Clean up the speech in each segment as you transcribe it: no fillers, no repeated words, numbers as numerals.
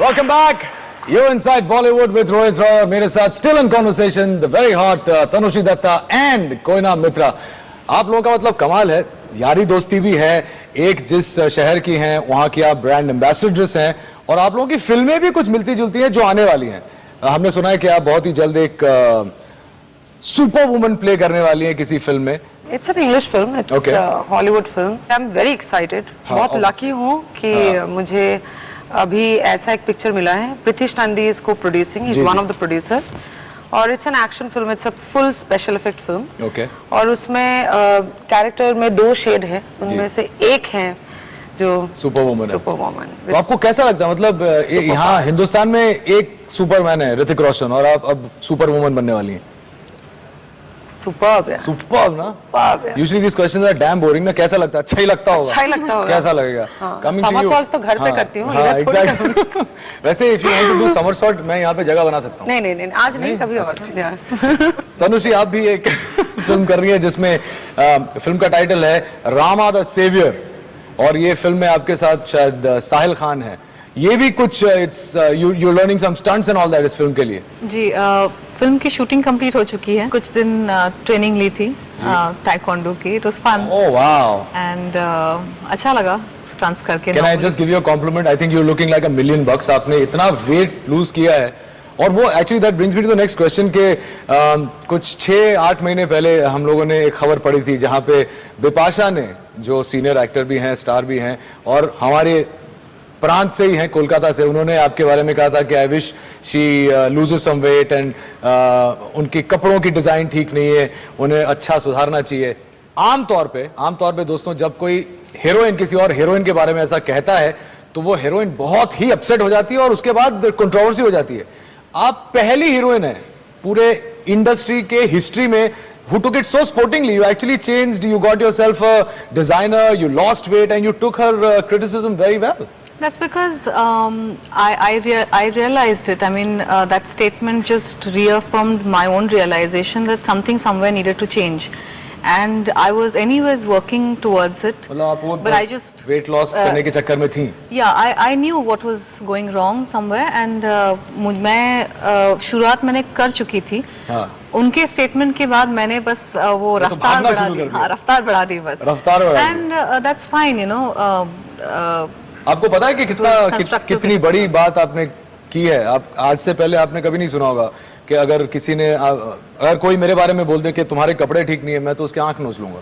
Welcome back. You're inside Bollywood with Rohit Roy. मेरे साथ still in conversation the very hot Tanushi Datta and Koina Mitra. आप लोगों का मतलब कमाल है, यारी दोस्ती भी है, एक जिस शहर की हैं वहाँ की आप ब्रांड एम्बेसडर्स हैं और आप लोगों की फिल्में भी कुछ मिलती जुलती हैं जो आने वाली हैं. हमने सुना है कि आप बहुत ही जल्द एक सुपर वुमन प्ले करने वाली हैं किसी फिल्म में. It's an English film. It's Okay. a Hollywood film. I'm very excited. बहुत लकी हूँ कि मुझे अभी ऐसा एक पिक्चर मिला है. प्रीतिश नंदी इसको producing. He's one of the producers. और it's an action film. It's a full special effect film. Okay. और उसमें कैरेक्टर में 2 शेड है. उनमें से एक है जो सुपर वुमन है. Super woman. तो आपको कैसा लगता है, मतलब यहाँ हिंदुस्तान में एक सुपरमैन है ऋतिक रोशन और आप अब सुपर वुमन बनने वाली हैं. सुपर्ब है. सुपर्ब ना. Usually these questions are damn boring ना. कैसा लगता है? अच्छा ही लगता होगा. अच्छा ही लगता होगा. कैसा लगेगा? Coming to you. somersaults तो घर पे करती हूँ. हाँ, exactly. वैसे if you want to do somersault मैं यहाँ पे जगह बना सकता हूँ. नहीं आज नहीं कभी और. तनुश्री आप भी एक फिल्म कर रही है जिसमें फिल्म का टाइटल है रामा द सेवियर और ये फिल्म में आपके साथ शायद साहिल खान है. ये भी कुछ it's you learning some stunts and all that इस फिल्म के लिए. जी फिल्म की शूटिंग कंप्लीट हो चुकी है. कुछ दिन ट्रेनिंग ली थी टाइकोंडो की. It was fun. Oh wow. And अच्छा लगा स्टंट्स करके. Can I just give you a compliment? I think you are looking like a million bucks. आपने इतना वेट लूज किया है और वो actually that brings me to the next question के कुछ 6-8 महीने पहले हम लोगों ने एक खबर पढ़ी थी जहाँ पे बिपाशा ने, जो सीनियर एक्टर भी हैं, स्टार भी हैं और हमारे प्रांत से ही हैं, कोलकाता से, उन्होंने आपके बारे में कहा था कि I wish she loses some weight and उनके कपड़ों की डिज़ाइन ठीक नहीं है, उन्हें अच्छा सुधारना चाहिए. आमतौर पे दोस्तों जब कोई हीरोइन किसी और हीरोइन के बारे में ऐसा कहता है तो वो हीरोइन बहुत ही अपसेट हो जाती है और उसके बाद कंट्रोवर्सी हो जाती है. आप पहली हीरोइन है पूरे इंडस्ट्री के हिस्ट्री में who took it so sportingly. You actually changed, you got yourself a designer, you lost weight and you took her criticism very well. That's because I realized it. I mean that statement just reaffirmed my own realization that something somewhere needed to change. And I was anyways working towards it. But I just weight loss करने के चक्कर में थी. Yeah, I knew what was going wrong somewhere and मैं शुरुआत मैंने कर चुकी थी. उनके स्टेटमेंट के बाद मैंने बस वो रफ्तार बढ़ा दी. हाँ, रफ्तार बढ़ा दी बस. रफ्तार बढ़ा दी. And that's fine, you know. आपको पता है कि कितनी बड़ी बात आपने की है. आप आज से पहले आपने कभी नहीं सुना होगा कि अगर किसी ने अगर कोई मेरे बारे में बोल दे कि तुम्हारे कपड़े ठीक नहीं है, मैं तो उसके आंख नोच लूंगा.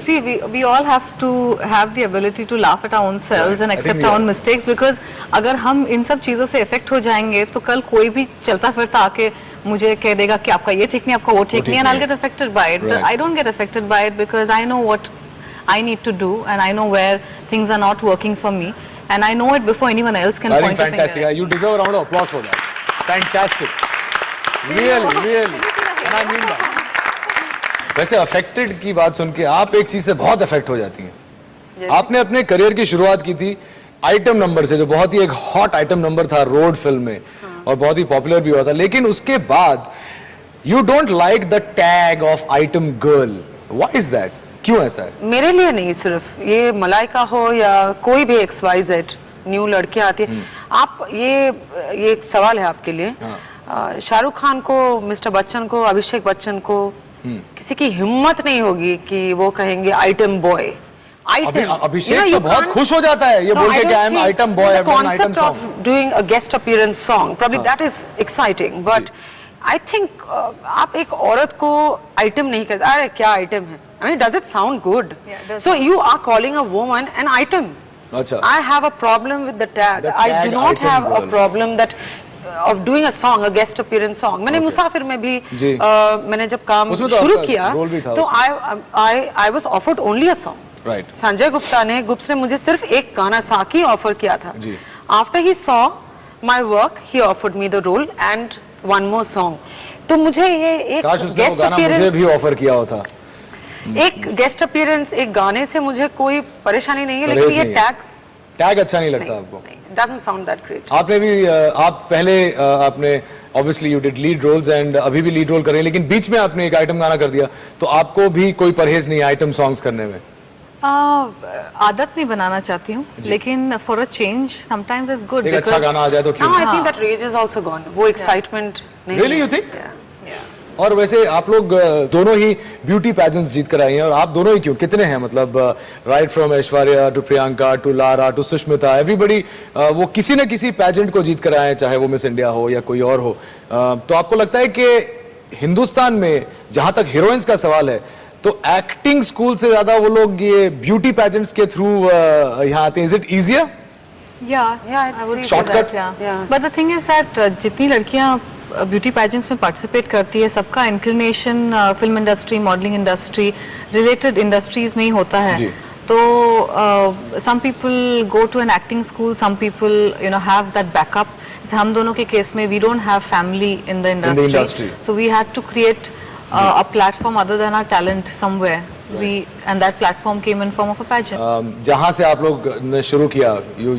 See, we all have to have the ability to laugh at our own selves and accept our own mistakes because अगर हम इन सब चीज़ों से इफेक्ट हो जाएंगे तो कल कोई भी चलता फिरता आके मुझे कह देगा कि आपका ये ठीक नहीं, आपका वो ठीक नहीं, and I'll get affected by it. I don't get affected by it because I know what I need to do and I know where things are not working for me and I know it before anyone else can point a finger. Fantastic. You deserve a round of applause for that. Fantastic. Really. And I mean that. वैसे affected की बात सुन के आप एक चीज से बहुत affect हो जाती हैं. आपने अपने करियर की शुरुआत की थी आइटम नंबर से, जो बहुत ही एक हॉट आइटम नंबर था रोड फिल्म में और बहुत ही पॉपुलर भी हुआ था. लेकिन उसके बाद you don't like the tag of item girl. Why is that? क्यों ऐसा है? मेरे लिए नहीं, सिर्फ ये मलाइका हो या कोई भी XYZ न्यू लड़कियां आती है. आप ये एक सवाल है आपके लिए. शाहरुख खान को, मिस्टर बच्चन को, अभिषेक बच्चन को किसी की हिम्मत नहीं होगी कि वो कहेंगे आइटम बॉय. अभिषेक तो बहुत खुश हो जाता है ये बोल के कि I am item boy. The concept of doing a guest appearance song, probably that is exciting, but I think आप एक औरत को आइटम नहीं कहते. अरे क्या आइटम है? I mean, does it sound good? So you are calling a woman an item. I have a problem with the tag. I do not have a problem that of doing a song, a guest appearance song. मैंने मुसाफिर में भी मैंने जब काम शुरू किया तो I was offered only a song. Right. Sanjay Gupta ने मुझे सिर्फ एक गाना साकी ऑफर किया था. After he saw my work, he offered me the role and one more song. तो मुझे ये एक गेस्ट अपीयरेंस मुझे भी ऑफर किया होता. एक गेस्ट अपीयरेंस एक गाने से मुझे कोई परेशानी नहीं है, लेकिन ये टैग अच्छा नहीं लगता आपको? Doesn't sound that great. आपने भी आप पहले आपने obviously you did lead roles and अभी भी lead role कर रहे हैं, लेकिन बीच में आपने एक आइटम गाना कर दिया, तो आपको भी कोई परहेज नहीं है आइटम सॉन्ग्स करने में? आदत नहीं बनाना चाहती हूँ, लेकिन for a change sometimes is good एक अच्छा गाना आ जाए तो क्यों Now I नहीं? think that rage is also gone. वो excitement नहीं Really, है। you think? Yeah. और वैसे आप लोग दोनों ही ब्यूटी पैजेंट्स जीत कर आई हैं, और आप दोनों ही क्यों, कितने हैं, मतलब right from Aishwarya to Priyanka to Lara to Sushmita, everybody वो किसी न किसी पैजेंट को जीत कर आए हैं, चाहे वो मिस इंडिया हो या कोई और हो। तो आपको लगता है कि हिंदुस्तान में जहां तक हीरोइंस का सवाल है, तो एक्टिंग स्कूल से ज्यादा वो लोग ये ब्यूटी पैजेंट्स के थ्रू यहाँ आते हैं? Is it easier? Yeah, it's I would easy. say Shortcut? that, Yeah. But the thing is that जितनी लड़कियां ब्यूटी पैजेंट्स में पार्टिसिपेट करती है, सबका inclination film industry, modelling industry, related industries में ही होता है। जी। तो some people go to an acting school, some people you know have that backup. हम दोनों के केस में we don't have family in the industry. Industry, so we had to create a platform other than our talent somewhere. And that platform came in form of a pageant. जहां से आप लोग ने शुरू किया,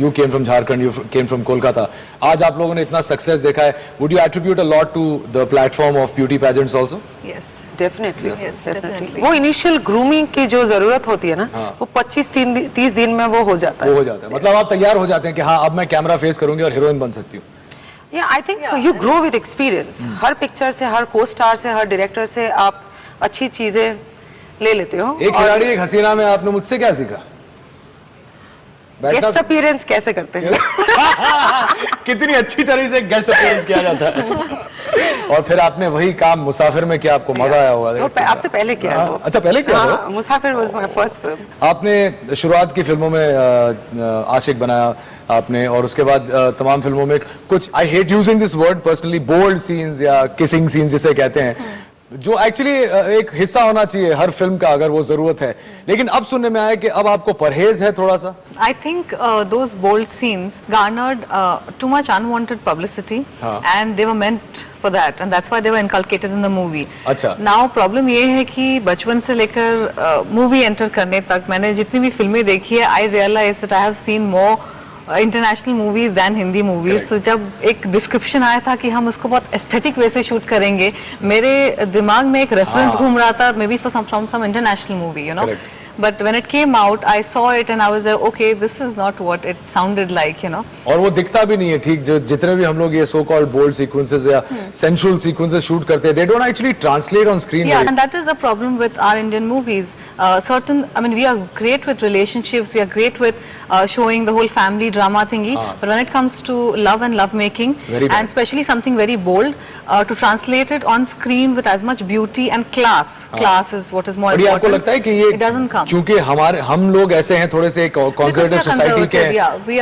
you came from Jharkhand, you came from Kolkata, आज आप लोगों ने इतना सक्सेस देखा है, would you attribute a lot to the platform of beauty pageants also? Yes. Definitely. Yes, Definitely. definitely. वो इनिशियल ग्रूमिंग की जो जरूरत होती है ना, वो 25-30 दिन में वो हो जाता वो है। हो जाता है, मतलब आप तैयार हो जाते हैं कि हाँ अब मैं कैमरा फेस करूंगी और हीरोइन बन सकती हूँ। Yeah, I think you grow with experience. Her picture से, हर को स्टार से, हर डायरेक्टर से आप अच्छी चीजें ले लेते हो। एक खिलाड़ी एक हसीना में आपने मुझसे क्या सीखा? गेस्ट अपीयरेंस कैसे करते हैं? कितनी अच्छी तरह से गेस्ट अपीयरेंस किया जाता है। और फिर आपने वही काम मुसाफिर में किया, आपको मजा आया होगा। वो आपसे पहले किया है वो। अच्छा, पहले किया हाँ, था? मुसाफिर was my first film. आपने शुरुआत की फिल्मों में आशिक बनाया आपने, और उसके बाद तमाम फिल्मों में कुछ, I hate using this word personally, bold scenes या किसिंग सीन्स जिसे कहते हैं, जो एक्चुअली एक हिस्सा होना चाहिए हर फिल्म का अगर वो जरूरत है, लेकिन अब सुनने में आया कि अब आपको परहेज है थोड़ा सा। I think those bold scenes garnered too much unwanted publicity, and they were meant for that, and that's why they were inculcated in the movie. अच्छा। Now problem ये है कि बचपन से लेकर मूवी एंटर करने तक मैंने जितनी भी फिल्में देखी है, I realized that I have seen more international movies than Hindi movies. तो जब एक डिस्क्रिप्शन आया था कि हम उसको बहुत एस्थेटिक वे से शूट करेंगे, मेरे दिमाग में एक रेफरेंस घूम रहा था, maybe from some international movie, you know. But when it came out, I saw it and I was like, okay, this is not what it sounded like, you know. और वो दिखता भी नहीं है ठीक, जो जितने भी हम लोग ये so called bold sequences या sensual sequences shoot करते हैं, they don't actually translate on screen. Yeah, and that is a problem with our Indian movies. I mean, we are great with relationships, we are great with showing the whole family drama thingy, but when it comes to love and love making, and especially something very bold, to translate it on screen with as much beauty and class is what is more और ये आपको important. लगता है कि ये It doesn't come. क्योंकि हम लोग ऐसे हैं थोड़े से कंजर्वेटिव सोसाइटी के,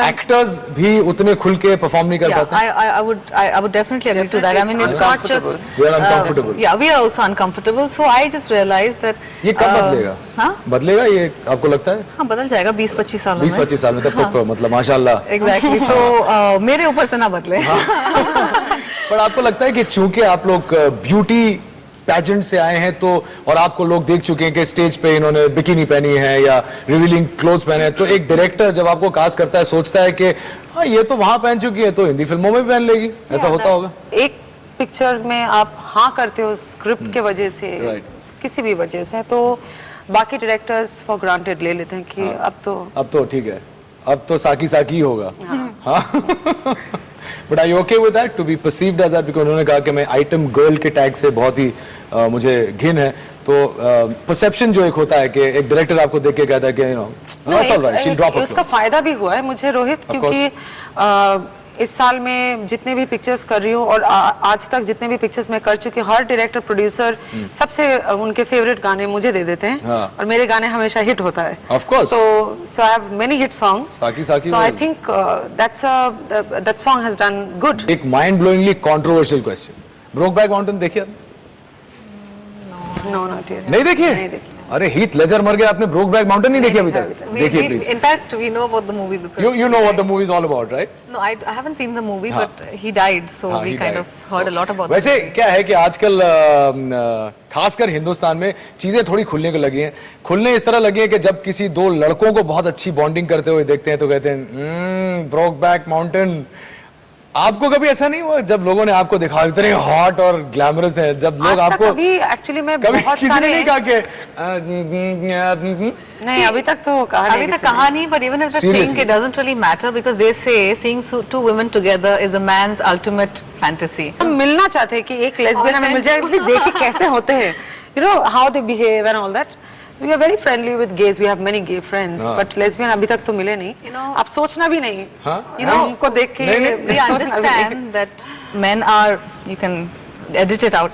एक्टर्स भी उतने खुल के परफॉर्म नहीं कर पाते? I would definitely agree to that. I mean, it's not just We are uncomfortable. Yeah, we are also uncomfortable. So I just realized that ये कब बदलेगा? हाँ? बदलेगा ये आपको लगता है? हाँ, बदल जाएगा 20-25 सालों में। 20-25 साल में, तब तक तो मतलब माशाल्लाह। Exactly. तो मेरे ऊपर से ना बदले। पर आपको लगता है कि चूंकि आप लोग ब्यूटी पैजेंट से आए हैं, तो और आपको लोग देख चुके हैं कि स्टेज पे इन्होंने बिकिनी पहनी है या रिवीलिंग क्लोथ्स पहने हैं, तो एक डायरेक्टर जब आपको कास्ट करता है सोचता है कि हाँ ये तो वहां पहन चुकी है तो हिंदी फिल्मों में भी पहन लेगी, ऐसा होता होगा? एक पिक्चर में आप हाँ करते हो स्क्रिप्ट के वजह से, किसी भी वजह से, तो बाकी डायरेक्टर्स फॉर ग्रांटेड ले लेते हैं कि अब तो ठीक है, अब तो साकी साकी होगा। हाँ। But I okay with that to be perceived as that, because उन्होंने कहा कि मैं आइटम गर्ल के टैग से बहुत ही मुझे घिन है, तो परसेप्शन जो एक होता है कि एक डायरेक्टर आपको देख के कहता है कि you know it's alright, she will drop a उसका फायदा भी हुआ है मुझे रोहित, क्योंकि इस साल में जितने भी पिक्चर्स कर रही हूँ और आज तक जितने भी पिक्चर्स मैं कर चुकी हूँ, हर डायरेक्टर प्रोड्यूसर सबसे उनके फेवरेट गाने मुझे दे देते हैं, और मेरे गाने हमेशा हिट होता है। Of course. So I have many hit songs. Saki Saki. So I think that song has done good. एक mind blowingly controversial question. Brokeback Mountain देखिए आपने? No, not yet. नहीं देखिए? नहीं देखी। अरे हीथ लेजर मर गया, आपने ब्रोकबैक माउंटेन नहीं देखी अभी तक? देखिए please. In fact, we know about the movie because You know what the movie is all about, right? No, I haven't seen the movie, but he died, so we kind of heard a lot about. वैसे क्या है कि आजकल खासकर हिंदुस्तान में चीजें थोड़ी खुलने को लगी हैं, खुलने इस तरह लगी हैं कि जब किसी दो लड़कों को बहुत अच्छी बॉन्डिंग करते हुए देखते हैं तो कहते हैं ब्रोकबैक माउंटेन। आपको कभी ऐसा नहीं हुआ जब लोगों ने आपको दिखा इतने हॉट और ग्लैमरस है, जब लोग आज तक आपको अभी एक्चुअली मैं कभी बहुत किसी ने सारे नहीं कहा कि नहीं अभी तक तो कहा अभी नहीं तक किसी ने। कहा नहीं, but even if they Seriously. think, it doesn't really matter because they say seeing two women together is a man's ultimate fantasy. हम मिलना चाहते हैं कि एक लेस्बियन हमें मिल जाए, कि देखे कैसे होते हैं, you know how they behave and all that. We are very friendly with gays. We have many gay friends, but lesbian अभी तक तो मिले नहीं. You know- आप सोचना भी नहीं. हाँ? You know, उनको देख के नहीं, नहीं, We सोचना भी नहीं. understand that men are, you can edit it out,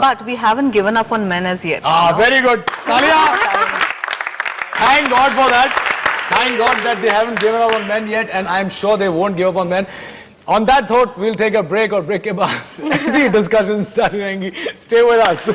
but we haven't given up on men as yet. Ah, very good. Talia. Thank God for that. Thank God that they haven't given up on men yet, and I'm sure they won't give up on men. On that thought, we'll take a break, और break के बाद ऐसी discussions जारी रहेंगी. Stay with us.